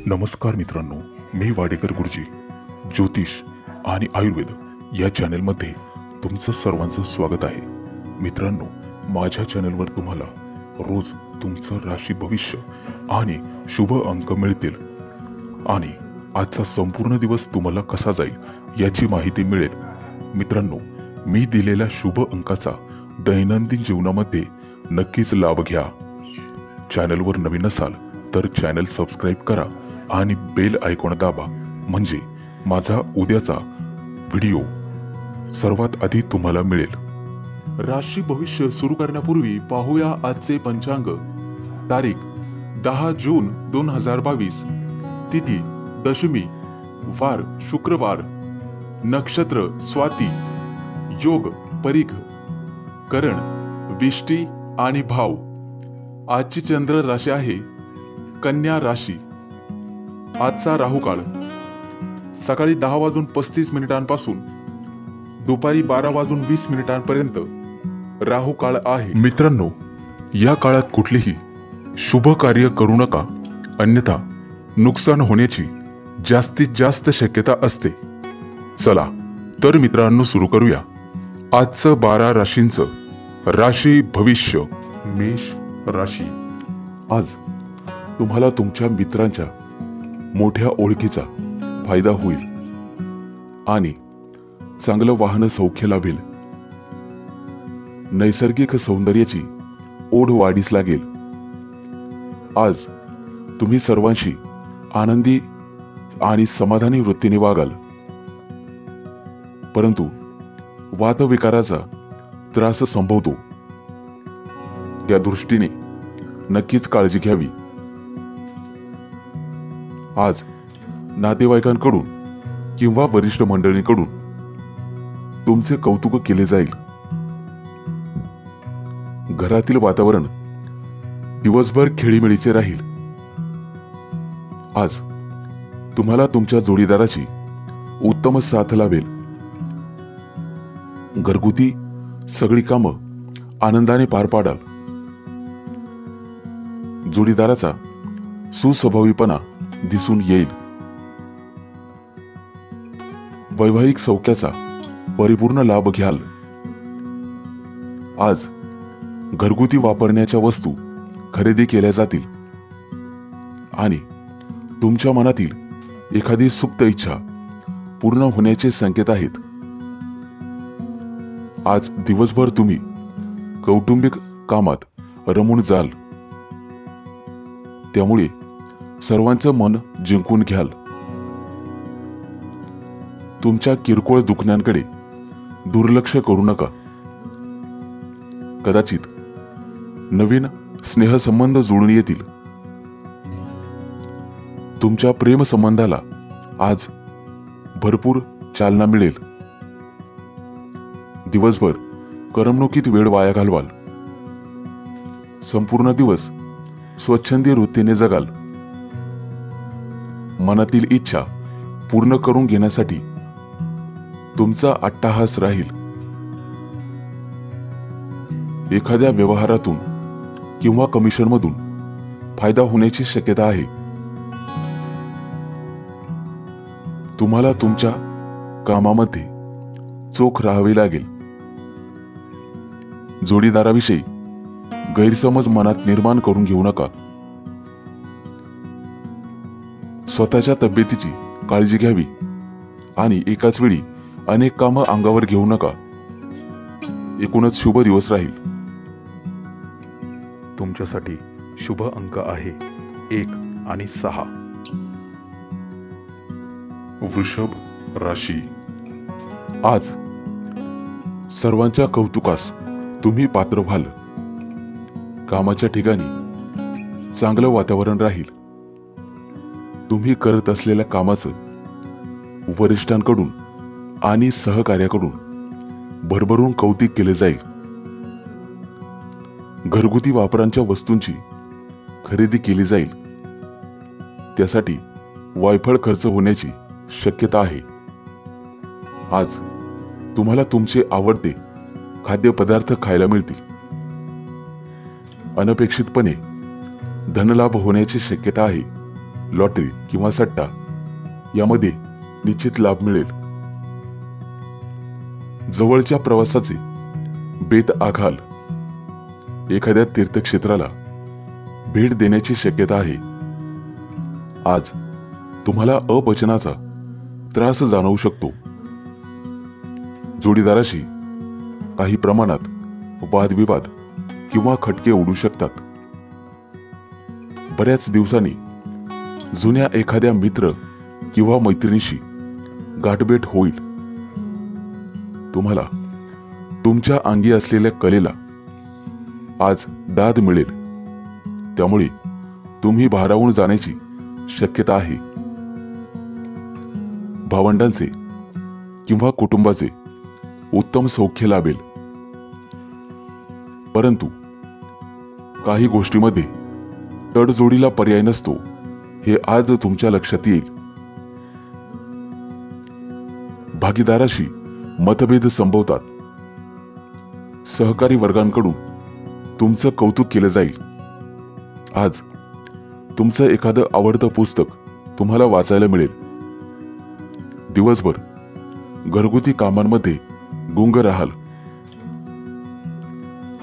नमस्कार मित्रांनो, मी वाडेकर गुरुजी ज्योतिष आणि आयुर्वेद या चॅनलमध्ये तुमचं सर्वांचं स्वागत आहे। मित्रांनो, माझ्या चॅनलवर तुम्हाला रोज तुमचं राशी भविष्य आणि शुभ अंक मिळतील आणि आजचा संपूर्ण दिवस तुम्हाला कसा जाईल याची माहिती मिळेल। मित्रांनो, मी दिलेल्या शुभ अंकाचा दैनंदिन जीवनामध्ये नक्कीच लाभ घ्या। चॅनलवर नवीन असाल तर चॅनल सबस्क्राइब करा आणि बेल आयकॉन दाबा, म्हणजे माझा उद्याचा व्हिडिओ सर्वात आधी तुम्हाला मिळेल। राशी भविष्य सुरू करण्यापूर्वी पाहूया आजचे पंचांग। तारीख 10 जून 2022, तिथी दशमी, वार शुक्रवार, नक्षत्र स्वाती, योग परिघ, करण विष्टी आणि भाव। आजची चंद्र राशी आहे कन्या राशी। आजचा राहू काळ सकाळी 10:35 पासून दुपारी 12:20 पर्यंत राहू काळ आहे। मित्रांनो, या काळात कुठलेही शुभ कार्य करू नका, अन्यथा नुकसान होण्याची जास्तीत जास्त शक्यता असते। चला तर मित्रांनो, सुरू करूया आजचं 12 राशींचं राशी भविष्य। मेष राशी, आज तुम्हाला तुमच्या मित्रांच्या मोठ्या ओळखीचा फायदा होईल आणि चांगलं वाहन सौख्य लाभेल। नैसर्गिक सौंदर्याची ओढ वाढीस लागेल। आज तुम्ही सर्वांशी आनंदी आणि समाधानी वृत्तीने वागाल, परंतु वातविकाराचा त्रास संभवतो, त्या दृष्टीने नक्कीच काळजी घ्यावी। आज नातेवाईकांकडून किंवा वरिष्ठ मंडळींकडून तुमचे कौतुक केले जाईल। घरातील वातावरण दिवसभर खेळीमेळीचे राहील। आज तुम्हाला तुमच्या जोडीदाराची उत्तम साथ लाभेल। घरगुती सगळी कामं आनंदाने पार पाडाल। जोडीदाराचा सुस्वभावीपणा दिसून येईल। वैवाहिक सौख्याचा परिपूर्ण लाभ घ्याल। आज घरगुती वापरण्याच्या वस्तू खरेदी केल्या जातील आणि तुमच्या मनातील एखादी सुप्त इच्छा पूर्ण होण्याचे संकेत आहेत। आज दिवसभर तुम्ही कौटुंबिक कामात रमून जाल, त्यामुळे सर्वांचं मन जिंकून घ्याल। तुमच्या किरकोळ दुखण्यांकडे दुर्लक्ष करू नका। कदाचित नवीन स्नेहसंबंध जुळून येतील। तुमच्या प्रेम संबंधाला आज भरपूर चालना मिळेल। दिवसभर करमणुकीत वेळ वाया घालवाल। संपूर्ण दिवस स्वच्छंदी वृत्तीने जगाल। मनातील इच्छा पूर्ण करून घेण्यासाठी तुमचा अट्टाहास राहील। एखाद्या व्यवहारातून किंवा कमिशनमधून फायदा होण्याची शक्यता आहे। तुम्हाला तुमच्या कामामध्ये चोख राहावे लागेल। जोडीदाराविषयी गैरसमज मनात निर्माण करून घेऊ नका। स्वतःच्या तब्येतीची काळजी घ्यावी आणि एकाच वेळी अनेक कामं अंगावर घेऊ नका। एकूणच शुभ दिवस राहील। तुमच्यासाठी शुभ अंक आहे 1 आणि 6। वृषभ राशी, आज सर्वांच्या कौतुकास तुम्ही पात्र व्हाल। कामाच्या ठिकाणी चांगलं वातावरण राहील। तुम्ही करत असलेल्या कामाचं वरिष्ठांकडून आणि सहकार्याकडून भरभरून कौतुक केले जाईल। घरगुती वापरांच्या वस्तूंची खरेदी केली जाईल, त्यासाठी वायफळ खर्च होण्याची शक्यता आहे। आज तुम्हाला तुमचे आवडते खाद्यपदार्थ खायला मिळतील। अनपेक्षितपणे धनलाभ होण्याची शक्यता आहे। लॉटरी किंवा सट्टा यामध्ये निश्चित लाभ मिळेल. जवळच्या प्रवासाचे बेत आखाल. एखाद्या तीर्थक्षेत्राला भेट देण्याची शक्यता आहे. आज तुम्हाला अपचनाचा त्रास जाणवू शकतो. जोडीदाराशी काही प्रमाणात वादविवाद किंवा खटके उडू शकतात. बऱ्याच दिवसांनी जुन्या एखाद्या मित्र किंवा मैत्रिणीशी गाठभेट होईल. तुम्हाला तुमच्या अंगी असलेल्या कलेला आज दाद मिळेल. त्यामुळे तुम्ही भारावून जाण्याची शक्यता आहे. भावंडांचे किंवा कुटुंबाचे उत्तम सौख्य लाभेल. परंतु काही गोष्टीमध्ये तडजोडीला पर्याय नसतो हे आज तुमच्या लक्षात येईल. भागीदाराशी मतभेद संभवतात. सहकारी वर्गांकडून तुमचं कौतुक केलं जाईल. आज तुमचं एखादं आवडतं पुस्तक तुम्हाला वाचायला मिळेल. दिवसभर घरगुती कामांमध्ये गुंग राहाल.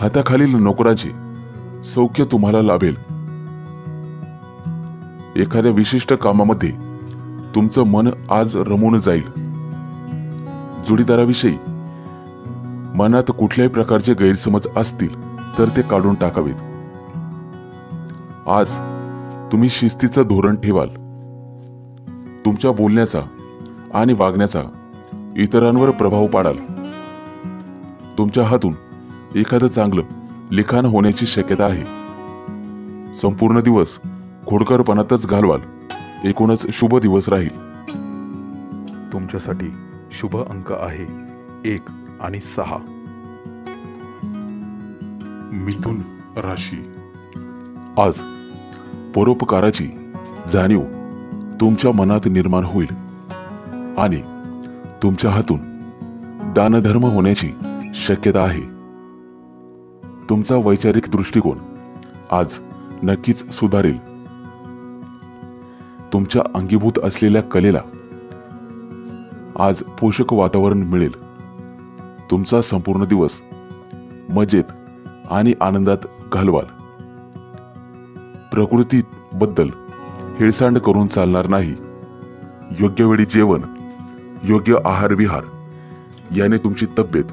हाताखालील नोकरांचे सौख्य तुम्हाला लाभेल. एखाद्या विशिष्ट कामामध्ये तुमचं मन आज रमून जाईल. जोडीदाराविषयी मनात कुठल्याही प्रकारचे गैरसमज असतील तर ते काढून टाकावेत. आज तुम्ही शिस्तीचं धोरण ठेवाल. तुमच्या बोलण्याचा आणि वागण्याचा इतरांवर प्रभाव पाडाल. तुमच्या हातून एखादं चांगलं लिखाण होण्याची शक्यता आहे. संपूर्ण दिवस खोडकरपणातच घालवाल. एकूणच शुभ दिवस राहील. तुमच्यासाठी शुभ अंक आहे 1 आणि 6. मिथुन राशी. आज परोपकाराची जाणीव तुमच्या मनात निर्माण होईल आणि तुमच्या हातून दानधर्म होण्याची शक्यता आहे. तुमचा वैचारिक दृष्टिकोन आज नक्कीच सुधारेल. तुमच्या अंगीभूत असलेल्या कलेला आज पोषक वातावरण मिळेल. तुमचा संपूर्ण दिवस मजेत आणि आनंदात घालवाल. प्रकृतीबद्दल हेळसांड करून चालणार नाही. योग्य वेळी जेवण, योग्य आहार विहार याने तुमची तब्येत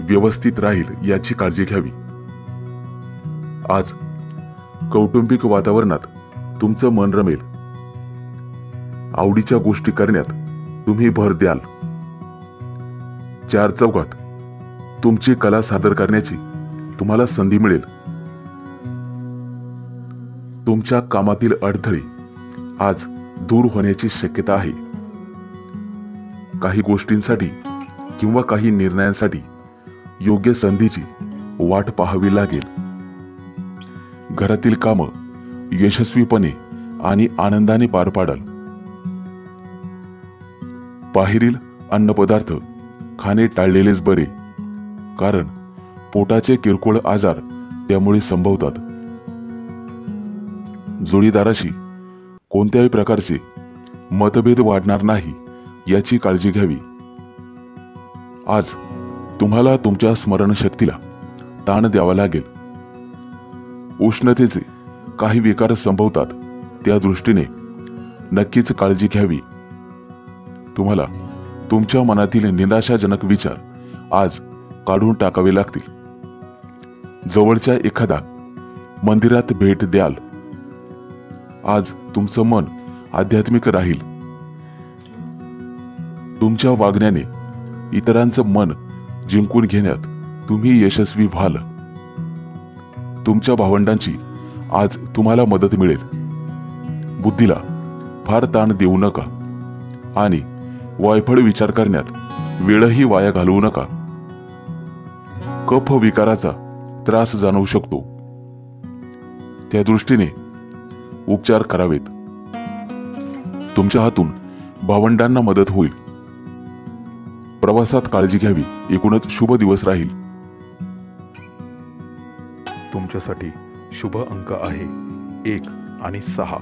व्यवस्थित राहील याची काळजी घ्यावी. आज कौटुंबिक वातावरणात तुमचं मन रमेल. आवडीच्या गोष्टी करण्यात तुम्ही भर द्याल. चार चौघात तुमची कला सादर करण्याची तुम्हाला संधी मिळेल. तुमच्या कामातील अडथळे आज दूर होण्याची शक्यता आहे. काही गोष्टींसाठी किंवा काही निर्णयांसाठी योग्य संधीची वाट पाहावी लागेल. घरातील कामं यशस्वीपणे आणि आनंदाने पार पाडाल. बाहेरील अन्नपदार्थ खाणे टाळलेलेच बरे, कारण पोटाचे किरकोळ आजार त्यामुळे संभवतात. जोडीदाराशी कोणत्याही प्रकारचे मतभेद वाढणार नाही याची काळजी घ्यावी. आज तुम्हाला तुमच्या स्मरणशक्तीला ताण द्यावा लागेल. उष्णतेचे काही विकार संभवतात, त्या दृष्टीने नक्कीच काळजी घ्यावी. तुम्हाला तुमच्या मनातील निराशाजनक विचार आज काढून टाकावे लागतील. जवळच्या एखाद्या मंदिरात भेट द्याल. आज तुमचं मन आध्यात्मिक राहील. तुमच्या वागण्याने इतरांचं मन जिंकून घेण्यात तुम्ही यशस्वी व्हाल. तुमच्या भावंडांची आज तुम्हाला मदत मिळेल. बुद्धीला फार ताण देऊ नका आणि वायफळ विचार करण्यात वेळही वाया घालवू नका. कफ विकाराचा त्रास जाणवू शकतो, त्या दृष्टीने उपचार करावेत. तुमच्या हातून भावंडांना मदत होईल. प्रवासात काळजी घ्यावी. एकूणच शुभ दिवस राहील. तुमच्यासाठी शुभ अंक आहे 1 आणि 6.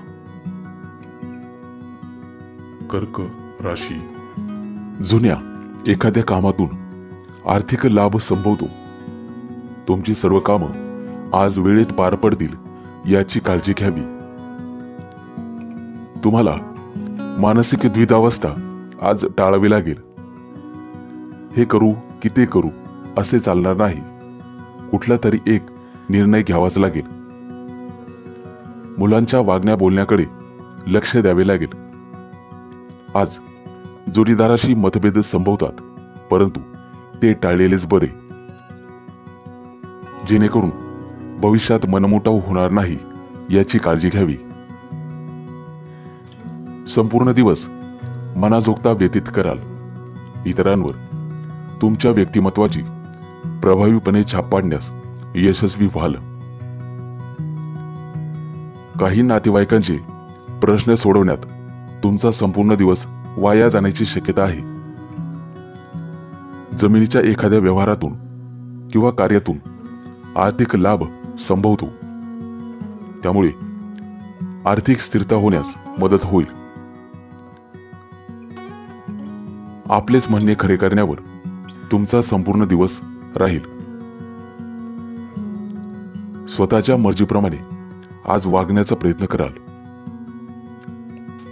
कर्क राशी, जुन्या एखाद्या कामातून आर्थिक लाभ संभवतो. तुमची सर्व कामं आज वेळेत पार पडतील याची काळजी घ्यावी. तुम्हाला मानसिक द्विधावस्था आज टाळावी लागेल. हे करू की ते करू असे चालणार नाही. कुठला तरी एक निर्णय घ्यावाच लागेल. मुलांच्या वागण्या बोलण्याकडे लक्ष द्यावे लागेल. आज जोडीदाराशी मतभेद संभवतात, परंतु ते टाळलेलेच बरे, जेणेकरून भविष्यात मनमुटाव होणार नाही याची काळजी घ्यावी. संपूर्ण दिवस मनाजोगता व्यतीत कराल. इतरांवर तुमच्या व्यक्तिमत्वाची प्रभावीपणे छाप पाडण्यास यशस्वी व्हाल. काही नातेवाईकांचे प्रश्न सोडवण्यात तुमचा संपूर्ण दिवस वाया जाण्याची शक्यता आहे. जमिनीच्या एखाद्या व्यवहारातून किंवा कार्यातून आर्थिक लाभ संभवतो. त्यामुळे आर्थिक स्थिरता होण्यास मदत होईल. आपलेच म्हणणे खरे करण्यावर तुमचा संपूर्ण दिवस राहील. स्वतःच्या मर्जीप्रमाणे आज वागण्याचा प्रयत्न कराल,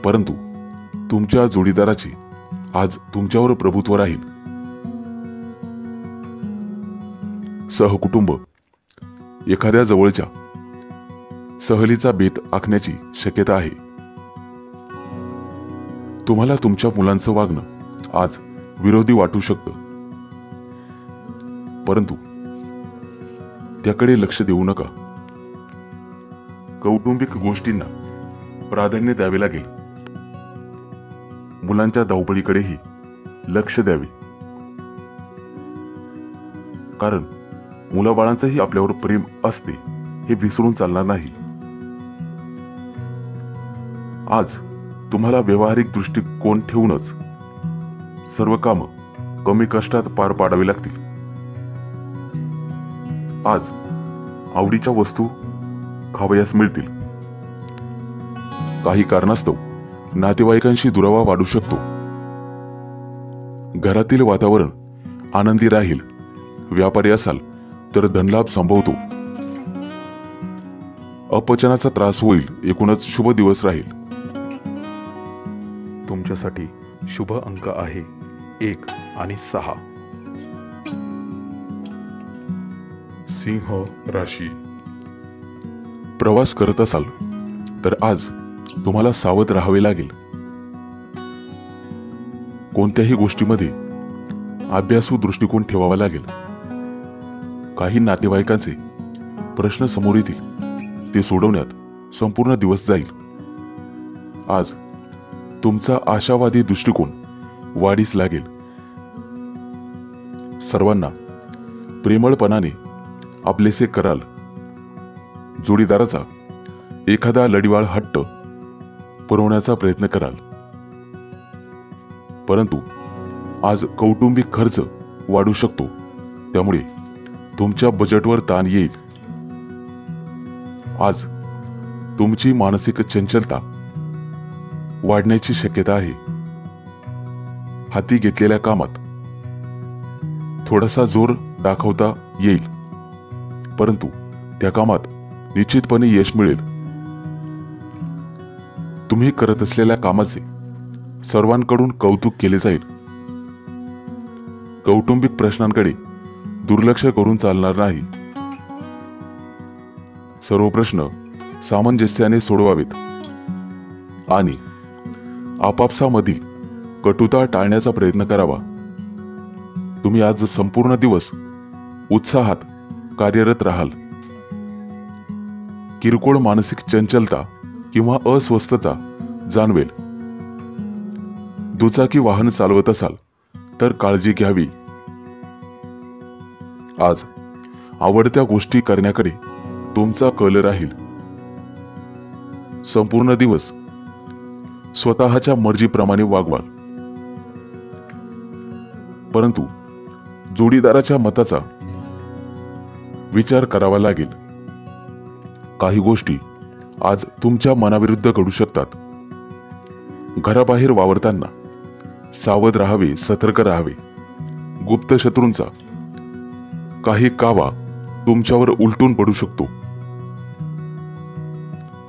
परंतु तुमच्या जोडीदाराचे आज तुमच्यावर प्रभुत्व राहील. सहकुटुंब एखाद्या जवळच्या सहलीचा बेत आखण्याची शक्यता आहे. तुम्हाला तुमच्या मुलांचं वागणं आज विरोधी वाटू शकतं, परंतु त्याकडे लक्ष देऊ नका. कौटुंबिक गोष्टींना प्राधान्य द्यावे लागेल. मुलांच्या धावपळीकडेही लक्ष द्यावे, कारण मुलाबाळांचंही आपल्यावर प्रेम असते हे विसरून चालणार नाही. आज तुम्हाला व्यावहारिक दृष्टिकोन ठेवूनच सर्व कामं कमी कष्टात पार पाडावी लागतील. आज आवडीच्या वस्तू खावयास मिळतील. काही कारणास्तव नातेवाईकांशी दुरावा वाढू शकतो. घरातील वातावरण आनंदी राहील. व्यापारी असाल तर धनलाभ संभवतो. अपचनाचा त्रास होईल. एकूणच शुभ दिवस राहील. तुमच्यासाठी शुभ अंक आहे 1 आणि 6. सिंह राशी, प्रवास करत असाल तर आज तुम्हाला सावध राहावे लागेल. कोणत्याही गोष्टीमध्ये अभ्यासू दृष्टिकोन ठेवावा लागेल. काही नातेवाईकांचे प्रश्न समोर येतील. ते सोडवण्यात संपूर्ण दिवस जाईल. आज तुमचा आशावादी दृष्टिकोन वाढीस लागेल. सर्वांना प्रेमळपणाने आपलेसे कराल. जोडीदाराचा एखादा लढीवाळ हट्ट पुरवण्याचा प्रयत्न कराल, परंतु आज कौटुंबिक खर्च वाढू शकतो. त्यामुळे तुमच्या बजेटवर ताण येईल. आज तुमची मानसिक चंचलता वाढण्याची शक्यता आहे. हाती घेतलेल्या कामात थोडासा जोर दाखवता येईल, परंतु त्या कामात निश्चितपणे यश मिळेल. तुम्ही करत असलेल्या कामाचे सर्वांकडून कौतुक केले जाईल. कौटुंबिक प्रश्नांकडे दुर्लक्ष करून चालणार नाही. सर्व प्रश्न सामंजस्याने सोडवावेत आणि आपापसामधील कटुता टाळण्याचा प्रयत्न करावा. तुम्ही आज संपूर्ण दिवस उत्साहात कार्यरत राहाल. किरकोळ मानसिक चंचलता किंवा अस्वस्थता जाणवेल. दुचाकी वाहन चालवत असाल तर काळजी घ्यावी. आज आवडत्या गोष्टी करण्याकडे तुमचा कल राहील. संपूर्ण दिवस स्वतःच्या मर्जीप्रमाणे वागवाल, परंतु जोडीदाराच्या मताचा विचार करावा लागेल. काही गोष्टी आज तुमच्या मनाविरुद्ध घडू शकतात. घराबाहेर वावरताना सावध राहावे, सतर्क राहावे. गुप्त शत्रूंचा काही कावा तुमच्यावर उलटून पडू शकतो.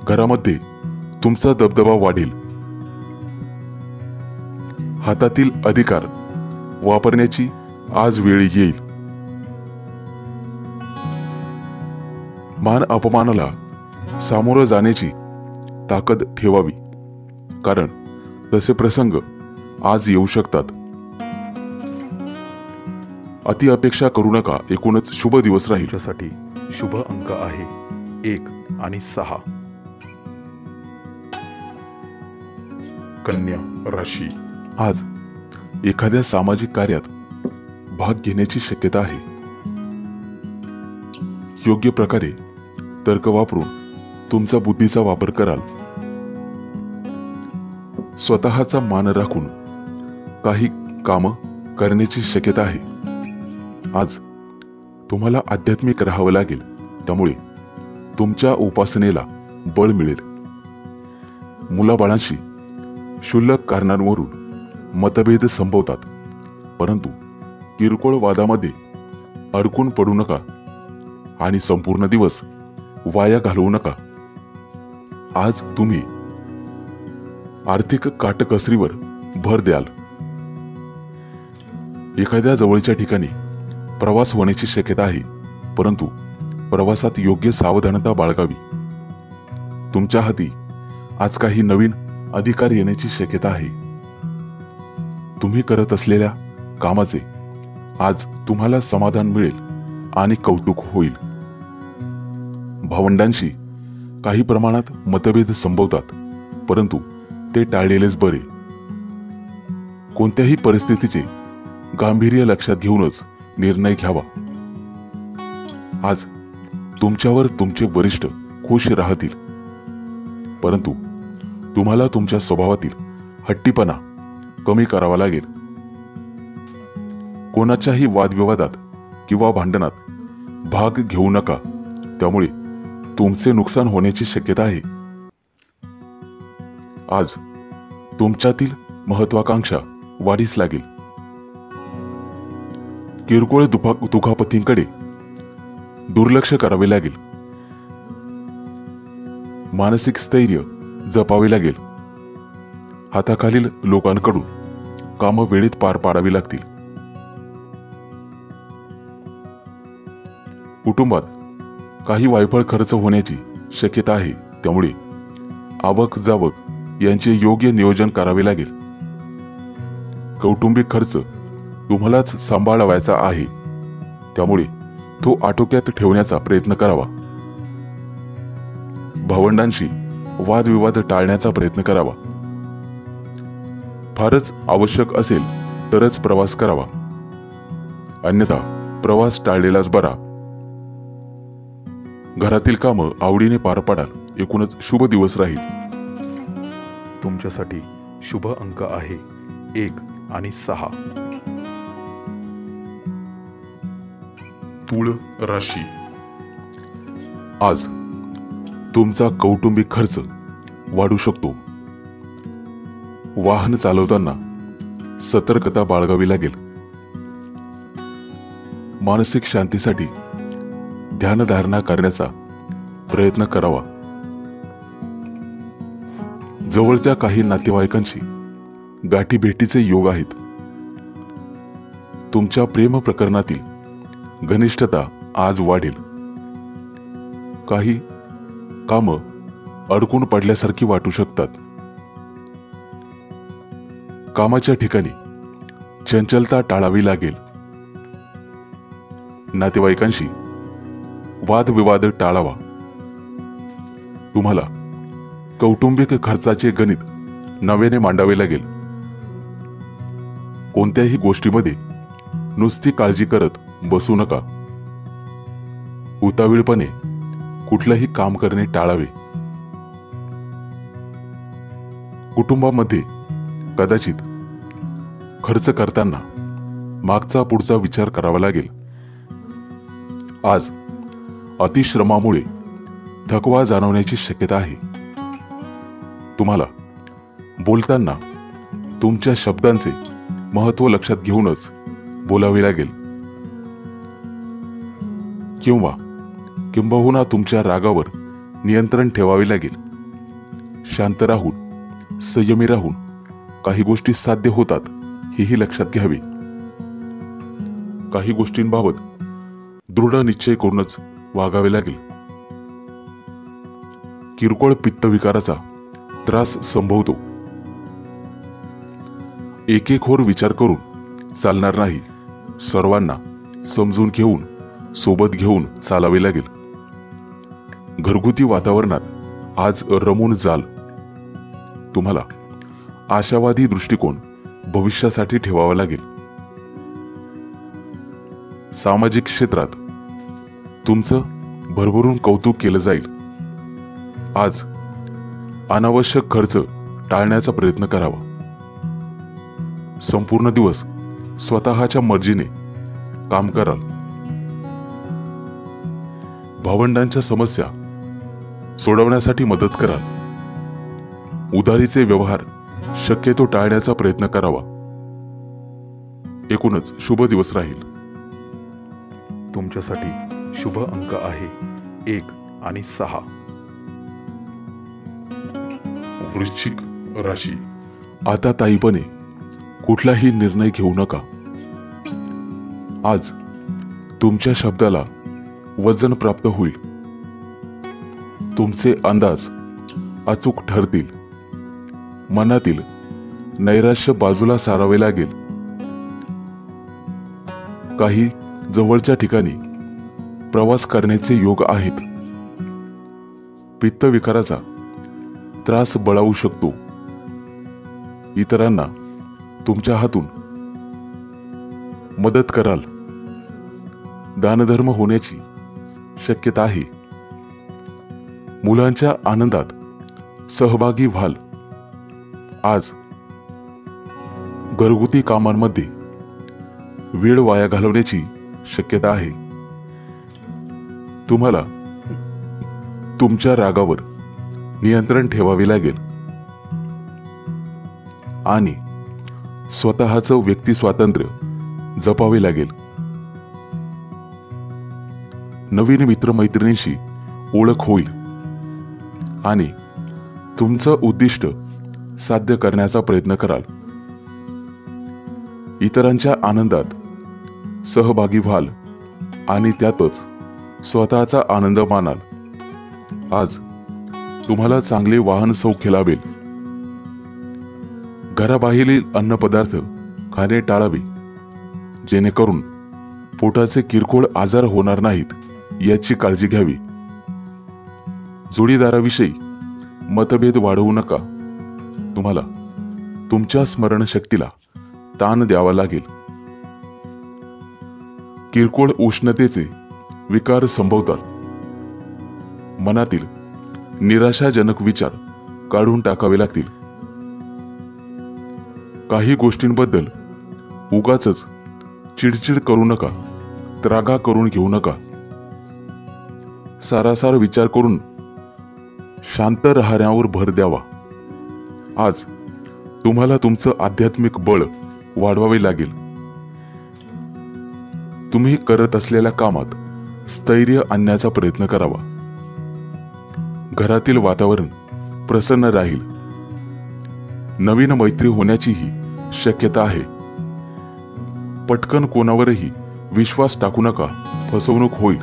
घरामध्ये तुमचा दबदबा वाढेल. हातातील अधिकार वापरण्याची आज वेळ येईल. मान अपमानाला सामोरं जाण्याची ताकद ठेवावी, कारण तसे प्रसंग आज येऊ शकतात. अति अपेक्षा करू नका. एकूणच शुभ दिवस राहील. तुमच्यासाठी शुभ अंक आहे 1 आणि 6. कन्या राशी. आज एखाद्या सामाजिक कार्यात भाग घेण्याची शक्यता आहे. योग्य प्रकारे तर्क वापरून तुमचा बुद्धीचा वापर कराल. स्वतःचा मान राखून काही कामं करण्याची शक्यता आहे. आज तुम्हाला आध्यात्मिक राहावं लागेल, त्यामुळे तुमच्या उपासनेला बळ मिळेल. मुलाबाळांशी क्षुल्लक कारणांवरून मतभेद संभवतात, परंतु किरकोळ वादामध्ये अडकून पडू नका आणि संपूर्ण दिवस वाया घालवू नका. आज तुम्ही आर्थिक काटकसरीवर भर द्याल. एखाद्या जवळच्या ठिकाणी प्रवास होण्याची शक्यता आहे, परंतु प्रवासात योग्य सावधानता बाळगावी. तुमच्या हाती आज काही नवीन अधिकार येण्याची शक्यता आहे. तुम्ही करत असलेल्या कामाचे आज तुम्हाला समाधान मिळेल आणि कौतुक होईल. भावंडांशी काही प्रमाणात मतभेद संभवतात, परंतु ते टाळलेलेच बरे. कोणत्याही परिस्थितीचे गांभीर्य लक्षात घेऊनच निर्णय घ्यावा. आज तुमच्यावर तुमचे वरिष्ठ खुश राहतील, परंतु तुम्हाला तुमच्या स्वभावातील हट्टीपणा कमी करावा लागेल. कोणाच्याही वादविवादात किंवा भांडणात भाग घेऊ नका, त्यामुळे तुमचे नुकसान होण्याची शक्यता आहे. आज तुमच्यातील महत्वाकांक्षा वाढीस लागेल. किरकोळ दुखापतींकडे दुर्लक्ष करावे लागेल. मानसिक स्थैर्य जपावे लागेल. हाताखालील लोकांकडून कामं वेळेत पार पाडावी लागतील. कुटुंबात काही वायफळ खर्च होण्याची शक्यता आहे, त्यामुळे आवक जावक यांचे योग्य नियोजन करावे लागेल. कौटुंबिक खर्च तुम्हालाच सांभाळावायचा आहे, त्यामुळे तो आटोक्यात ठेवण्याचा प्रयत्न करावा. भावंडांशी वादविवाद टाळण्याचा प्रयत्न करावा. फारच आवश्यक असेल तरच प्रवास करावा, अन्यथा प्रवास टाळलेलाच बरा. घरातील कामं आवडीने पार पाडाल. एकूणच शुभ दिवस राहील. तुमच्यासाठी शुभ अंक आहे 1 आणि 6. तुळ राशी. आज तुमचा कौटुंबिक खर्च वाढू शकतो. वाहन चालवताना सतर्कता बाळगावी लागेल. मानसिक शांतीसाठी ध्यानधारणा करण्याचा प्रयत्न करावा. जवळच्या काही नातेवाईकांशी गाठीभेटीचे योग आहेत. तुमच्या प्रेम प्रकरणातील घनिष्ठता आज वाढेल. काही कामं अडकून पडल्यासारखी वाटू शकतात. कामाच्या ठिकाणी चंचलता टाळावी लागेल. नातेवाईकांशी वादविवाद टाळावा. तुम्हाला कौटुंबिक खर्चाचे गणित नव्याने मांडावे लागेल. कोणत्याही गोष्टीमध्ये नुसती काळजी करत बसू नका. उतावीळपणे कुठलंही काम करणे टाळावे. कुटुंबामध्ये कदाचित खर्च करताना मागचा पुढचा विचार करावा लागेल. आज अतिश्रमामुळे थकवा जाणवण्याची शक्यता आहे. तुम्हाला बोलताना तुमच्या शब्दांचे महत्त्व लक्षात घेऊनच बोलावे लागेल, किंबहुना तुमच्या रागावर नियंत्रण ठेवावे लागेल. शांत राहून, संयमी राहून काही गोष्टी साध्य होतात हेही लक्षात घ्यावे. काही गोष्टींबाबत दृढ निश्चय करूनच वागावे लागेल. किरकोळ पित्तविकाराचा त्रास संभवतो. एकेखोर विचार करून चालणार नाही. सर्वांना समजून घेऊन, सोबत घेऊन चालावे लागेल. घरगुती वातावरणात आज रमून जाल. तुम्हाला आशावादी दृष्टिकोन भविष्यासाठी ठेवावा लागेल. सामाजिक क्षेत्रात तुमचं भरभरून कौतुक केलं जाईल. आज अनावश्यक खर्च टाळण्याचा प्रयत्न करावा. संपूर्ण दिवस स्वतःच्या मर्जीने काम कराल. भावंडांच्या समस्या सोडवण्यासाठी मदत कराल. उधारीचे व्यवहार शक्यतो टाळण्याचा प्रयत्न करावा. एकूणच शुभ दिवस राहील. तुमच्यासाठी शुभ अंक आहे 1 आणि 6. वृश्चिक राशी. आता ताईपणे कुठलाही निर्णय घेऊ नका. आज तुमच्या शब्दाला वजन प्राप्त होईल. तुमचे अंदाज अचूक ठरतील. मनातील नैराश्य बाजूला सारावे लागेल. काही जवळच्या ठिकाणी प्रवास करण्याचे योग आहेत. पित्तविकाराचा त्रास बळावू शकतो. इतरांना तुमच्या हातून मदत कराल. दानधर्म होण्याची शक्यता आहे. मुलांच्या आनंदात सहभागी व्हाल. आज घरगुती कामांमध्ये वेळ वाया घालवण्याची शक्यता आहे. तुम्हाला तुमच्या रागावर नियंत्रण ठेवावे लागेल आणि स्वतःचं व्यक्ती स्वातंत्र्य जपावे लागेल. नवीन मित्रमैत्रिणींशी ओळख होईल आणि तुमचं उद्दिष्ट साध्य करण्याचा प्रयत्न कराल. इतरांच्या आनंदात सहभागी व्हाल आणि त्यातच स्वतःचा आनंद मानाल. आज तुम्हाला चांगले वाहन सौख्य लाभेल. घराबाहेरील अन्नपदार्थ खाणे टाळावे, जेणेकरून पोटाचे किरकोळ आजार होणार नाहीत याची काळजी घ्यावी. जोडीदाराविषयी मतभेद वाढवू नका. तुम्हाला तुमच्या स्मरणशक्तीला ताण द्यावा लागेल. किरकोळ उष्णतेचे विकार संभवतात. मनातील निराशाजनक विचार काढून टाकावे लागतील. काही गोष्टींबद्दल उगाचच चिडचिड करू नका. त्रागा करून घेऊ नका. सारासार विचार करून शांत राहण्यावर भर द्यावा. आज तुम्हाला तुमचं आध्यात्मिक बळ वाढवावे लागेल. तुम्ही करत असलेल्या कामात स्थैर्य आणण्याचा प्रयत्न करावा. घरातील वातावरण प्रसन्न राहील. नवीन मैत्री होण्याचीही शक्यता आहे. पटकन कोणावरही विश्वास टाकू नका. फसवणूक होईल.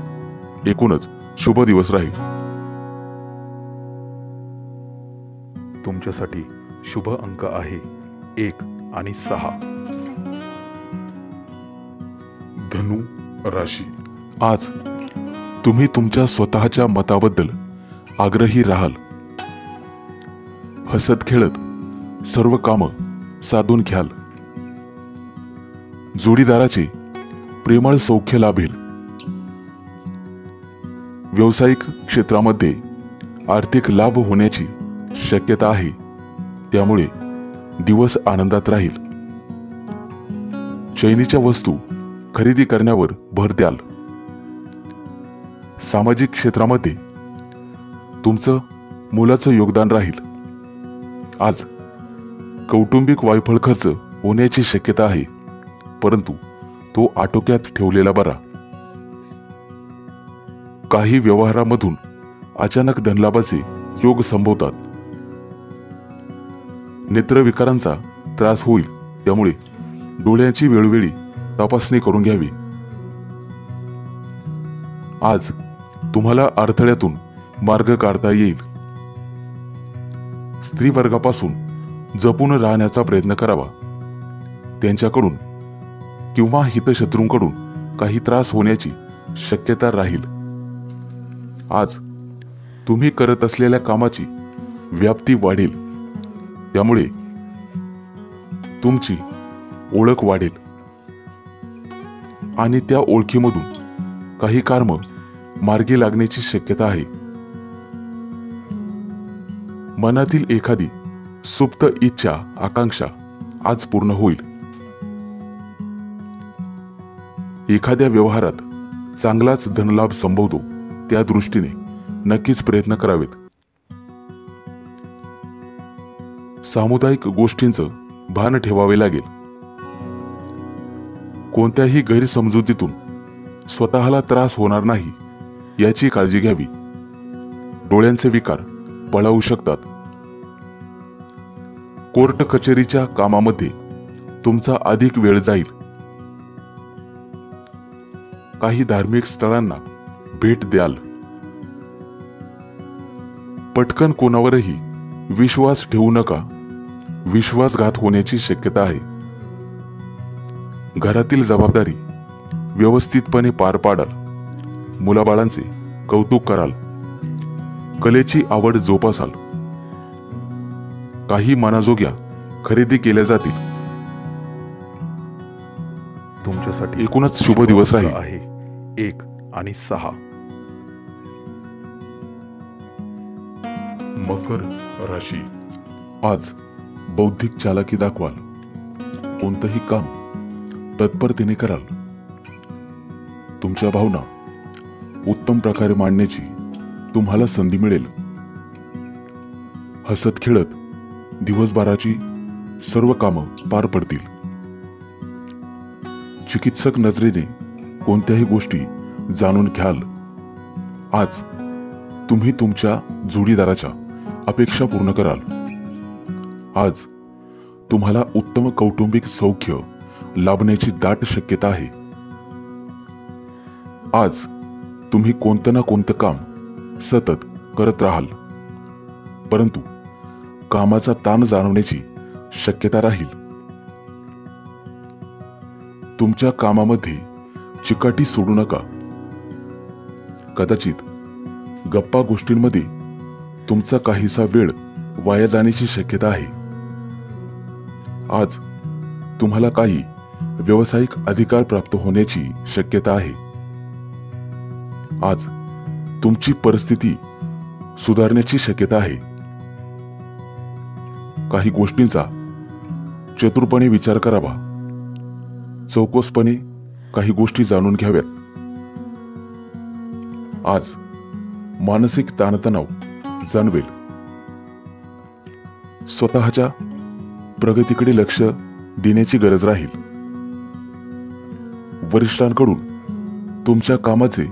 एकूणच शुभ दिवस राहील. तुमच्यासाठी शुभ अंक आहे 1 आणि 6. धनु राशी. आज तुम्ही तुमच्या स्वतःच्या मताबद्दल आग्रही राहाल. हसत खेळत सर्व कामं साधून घ्याल. जोडीदाराचे प्रेमळ सौख्य लाभेल. व्यावसायिक क्षेत्रामध्ये आर्थिक लाभ होण्याची शक्यता आहे. त्यामुळे दिवस आनंदात राहील. चैनीच्या वस्तू खरेदी करण्यावर भर द्याल. सामाजिक क्षेत्रामध्ये तुमचं मोलाचं योगदान राहील. आज कौटुंबिक वायफळ खर्च होण्याची शक्यता आहे, परंतु तो आटोक्यात ठेवलेला बरा. काही व्यवहारामधून अचानक धनलाभाचे योग संभवतात. नेत्रविकारांचा त्रास होईल, त्यामुळे डोळ्यांची वेळोवेळी तपासणी करून घ्यावी. आज तुम्हाला अडथळ्यातून मार्ग काढता येईल. स्त्री वर्गापासून जपून राहण्याचा प्रयत्न करावा. त्यांच्याकडून किंवा हितशत्रूंकडून काही त्रास होण्याची शक्यता राहील. आज तुम्ही करत असलेल्या कामाची व्याप्ती वाढेल, त्यामुळे तुमची ओळख वाढेल आणि त्या ओळखीमधून काही कर्म मार्गी लागण्याची शक्यता आहे. मनातील एखादी सुप्त इच्छा आकांक्षा आज पूर्ण होईल. एखाद्या व्यवहारात चांगलाच धनलाभ संभवतो, त्या दृष्टीने नक्कीच प्रयत्न करावेत. सामुदायिक गोष्टींचं भान ठेवावे लागेल. कोणत्याही गैरसमजुतीतून स्वतःला त्रास होणार नाही याची काळजी घ्यावी. डोळ्यांचे विकार बळावू शकतात. कोर्ट कचेरीच्या कामामध्ये तुमचा अधिक वेळ जाईल. काही धार्मिक स्थळांना भेट द्याल. पटकन कोणावरही विश्वास ठेवू नका. विश्वासघात होण्याची शक्यता आहे. घरातील जबाबदारी व्यवस्थितपणे पार पाडाल. मुलाबाळांचे कौतुक कराल. कलेची आवड जोपासाल. काही मनाजोग्या खरेदी केल्या जातील. तुमच्यासाठी एकूणच शुभ दिवस राहील. आहे 1 आणि 6. मकर राशी. आज बौद्धिक चालाकी दाखवाल. कोणतंही काम तत्परतेने कराल. तुमच्या भावना उत्तम प्रकारे मांडण्याची तुम्हाला संधी मिळेल. हसत खेळत दिवसभराची सर्व कामं पार पडतील. चिकित्सक नजरेने कोणत्याही गोष्टी जाणून घ्याल. आज तुम्ही तुमच्या जोडीदाराच्या अपेक्षा पूर्ण कराल. आज तुम्हाला उत्तम कौटुंबिक सौख्य लाभण्याची दाट शक्यता आहे. आज तुम्ही कोणतं ना कोणतं काम सतत करत राहाल, परंतु कामाचा ताण जाणवण्याची शक्यता राहील. तुमच्या कामामध्ये चिकाटी सोडू नका. कदाचित गप्पा गोष्टींमध्ये तुमचा काहीसा वेळ वाया जाण्याची शक्यता आहे. आज तुम्हाला काही व्यावसायिक अधिकार प्राप्त होण्याची शक्यता आहे. आज तुमची परिस्थिती सुधारण्याची शक्यता आहे. काही गोष्टींचा चतुरपणे विचार करावा. चौकसपणे काही गोष्टी जाणून घ्याव्यात. आज मानसिक ताणतणाव जाणवेल. स्वतःच्या प्रगतीकडे लक्ष देण्याची गरज राहील. वरिष्ठांकडून तुमच्या कामाचे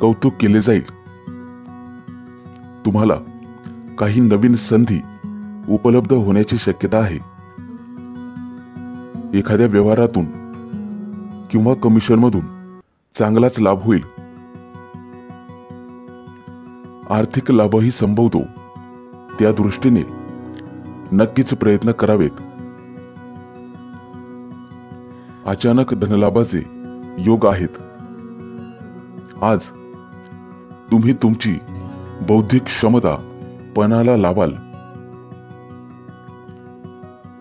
कौतुक केले जाईल. तुम्हाला काही नवीन संधी उपलब्ध होण्याची शक्यता आहे. एखाद्या व्यवहारातून किंवा कमिशनमधून चांगलाच लाभ होईल. आर्थिक लाभही संभवतो, त्या दृष्टीने नक्कीच प्रयत्न करावेत. अचानक धनलाभाचे योग आहेत. आज तुम्ही तुमची बौद्धिक क्षमता पणाला लावाल.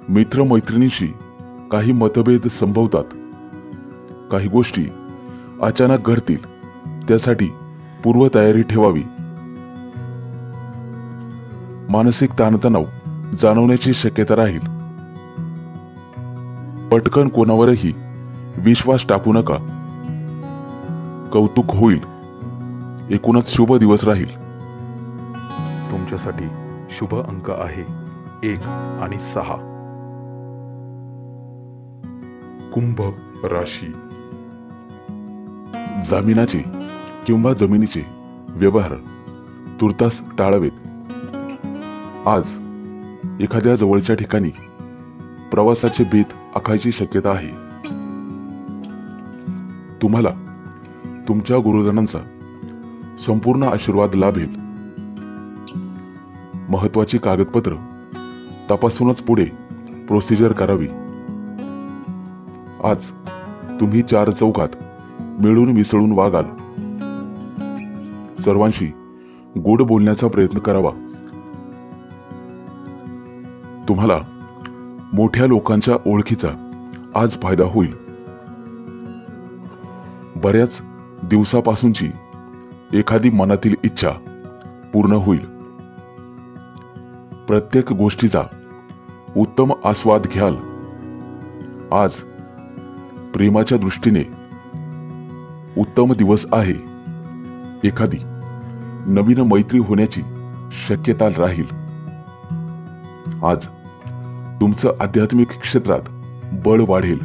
मित्रमैत्रिणींशी काही मतभेद संभवतात. काही गोष्टी अचानक घडतील, त्यासाठी पूर्वतयारी ठेवावी. मानसिक ताणतणाव जाणवण्याची शक्यता राहील. पटकन कोणावरही विश्वास टाकू नका. कौतुक होईल. एकूणच शुभ दिवस राहील. तुमच्यासाठी शुभ अंक आहे 1 आणि 6. कुंभ राशी. जामिनाचे किंवा जमिनीचे व्यवहार तुर्तास टाळावेत. आज एखाद्या जवळच्या ठिकाणी प्रवासाचे बेत आखायची शक्यता आहे. तुम्हाला तुमच्या गुरुजनांचा संपूर्ण आशीर्वाद लाभेल. महत्वाची कागदपत्र तपासूनच पुढे प्रोसिजर करावी. आज तुम्ही चार चौकात मिळून मिसळून वागाल. सर्वांशी गोड बोलण्याचा प्रयत्न करावा. तुम्हाला मोठ्या लोकांच्या ओळखीचा आज फायदा होईल. बऱ्याच दिवसापासूनची एखादी मनातील इच्छा पूर्ण होईल. प्रत्येक गोष्टीचा उत्तम आस्वाद घ्याल. आज प्रेमाच्या दृष्टीने उत्तम दिवस आहे. एखादी नवीन मैत्री होण्याची शक्यता राहील. आज तुमचं आध्यात्मिक क्षेत्रात बळ वाढेल.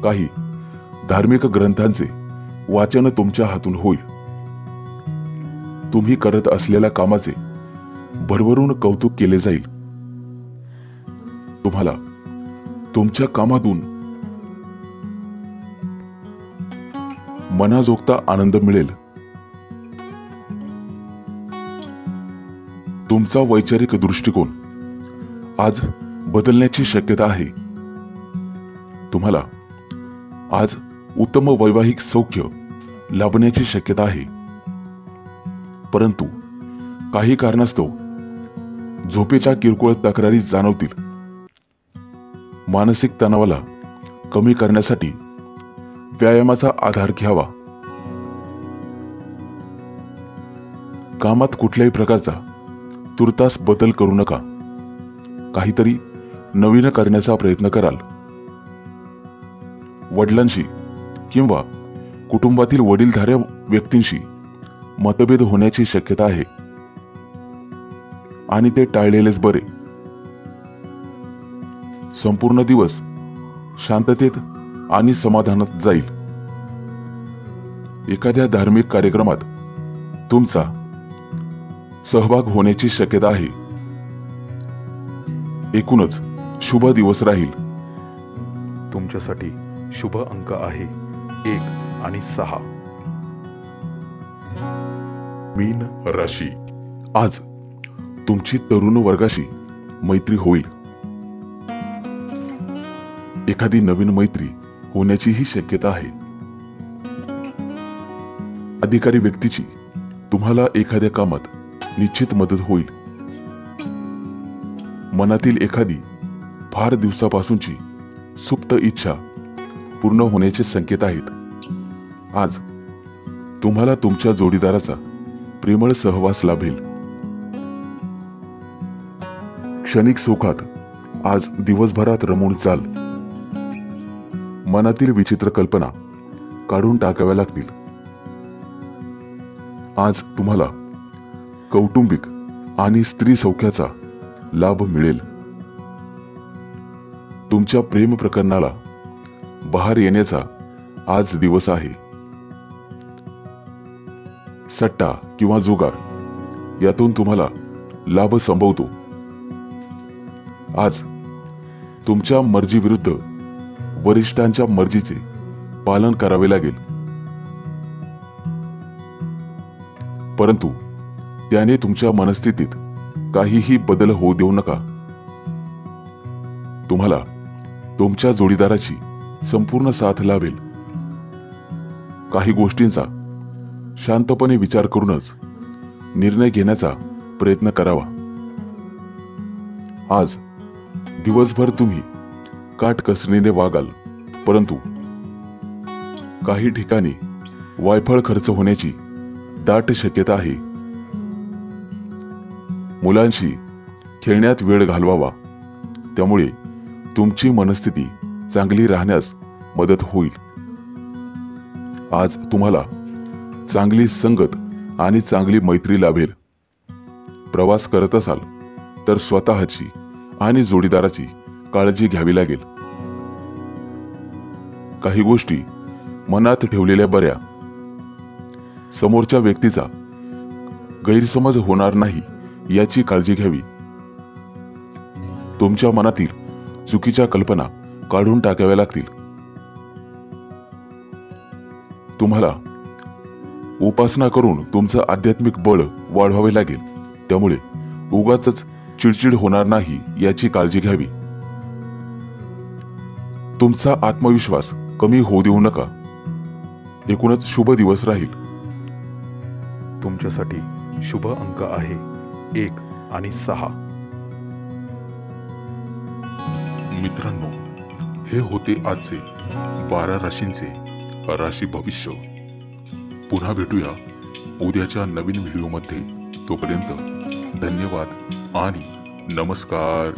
काही धार्मिक ग्रंथांचे वाचन तुमच्या हातून होईल. तुम्ही करत असलेल्या कामाचे भरभरून कौतुक केले जाईल. तुम्हाला तुमच्या कामातून मनाजोगता आनंद मिळेल. तुमचा वैचारिक दृष्टिकोन आज बदलण्याची शक्यता आहे. तुम्हाला आज उत्तम वैवाहिक सौख्य लाभण्याची शक्यता आहे. परंतु काही कारणास्तव झोपेच्या किरकोळ तक्रारी जाणवतील. मानसिक तणावाला कमी करण्यासाठी व्यायामाचा आधार घ्यावा. कामात कुठल्याही प्रकारचा तुर्तास बदल करू नका. काहीतरी नवीन करण्याचा प्रयत्न कराल. वडिलांशी किंवा कुटुंबातील वडीलधाऱ्या व्यक्तींशी मतभेद होण्याची शक्यता आहे आणि ते टाळलेलेच बरे. संपूर्ण दिवस शांततेत आणि समाधानात जाईल. एखाद्या धार्मिक कार्यक्रमात तुमचा सहभाग होण्याची शक्यता आहे. एकूणच शुभ दिवस राहील. तुमच्यासाठी शुभ अंक आहे 1 आणि 6. मीन राशी. आज तुमची तरुण वर्गाशी मैत्री होईल. एखादी नवीन मैत्री होण्याचीही शक्यता आहे. अधिकारी व्यक्तीची तुम्हाला एखाद्या कामात निश्चित मदत होईल. मनातील एखादी फार दिवसापासूनची सुप्त इच्छा पूर्ण होण्याचे संकेत आहेत. आज तुम्हाला तुमच्या जोडीदाराचा प्रेमळ सहवास लाभेल. क्षणिक सुखात आज दिवसभरात रमून चाल. मनातील विचित्र कल्पना काढून टाकाव्या लागतील. आज तुम्हाला कौटुंबिक आणि स्त्री सौख्याचा लाभ मिळेल. तुमच्या प्रेम प्रकरणाला बहार येण्याचा आज दिवस आहे. सट्टा किंवा जुगार यातून तुम्हाला लाभ संभवतो. आज तुमच्या मर्जीविरुद्ध वरिष्ठांच्या मर्जीचे पालन करावे लागेल. परंतु त्याने तुमच्या मनस्थितीत काहीही बदल होऊ देऊ नका. तुम्हाला तुमच्या जोडीदाराची संपूर्ण साथ लाभेल. काही गोष्टींचा शांतपणे विचार करूनच निर्णय घेण्याचा प्रयत्न करावा. आज दिवसभर तुम्ही काटकसरीने वागाल. परंतु काही ठिकाणी वायफळ खर्च होण्याची दाट शक्यता आहे. मुलांशी खेळण्यात वेळ घालवावा. त्यामुळे तुमची मनस्थिती चांगली राहण्यास मदत होईल. आज तुम्हाला चांगली संगत आणि चांगली मैत्री लाभेल. प्रवास करत असाल तर स्वतःची आणि जोडीदाराची काळजी घ्यावी लागेल. काही गोष्टी मनात ठेवलेल्या बऱ्या. समोरच्या व्यक्तीचा गैरसमज होणार नाही याची काळजी घ्यावी. तुमच्या मनातील चुकीच्या कल्पना काढून टाकाव्या लागतील. तुम्हाला उपासना करून तुमचं आध्यात्मिक बळ वाढवावे लागेल. त्यामुळे उगाचच चिडचिड होणार नाही याची काळजी घ्यावी. तुमचा आत्मविश्वास कमी होऊ देऊ नका. एकूणच शुभ दिवस राहील. तुमच्यासाठी शुभ अंक आहे 1 आणि 6. मित्रांनो, हे होते आजचे 12 राशींचे राशी भविष्य. पुन्हा भेटूया उद्याच्या नवीन व्हिडिओमध्ये. तोपर्यंत धन्यवाद आणि नमस्कार.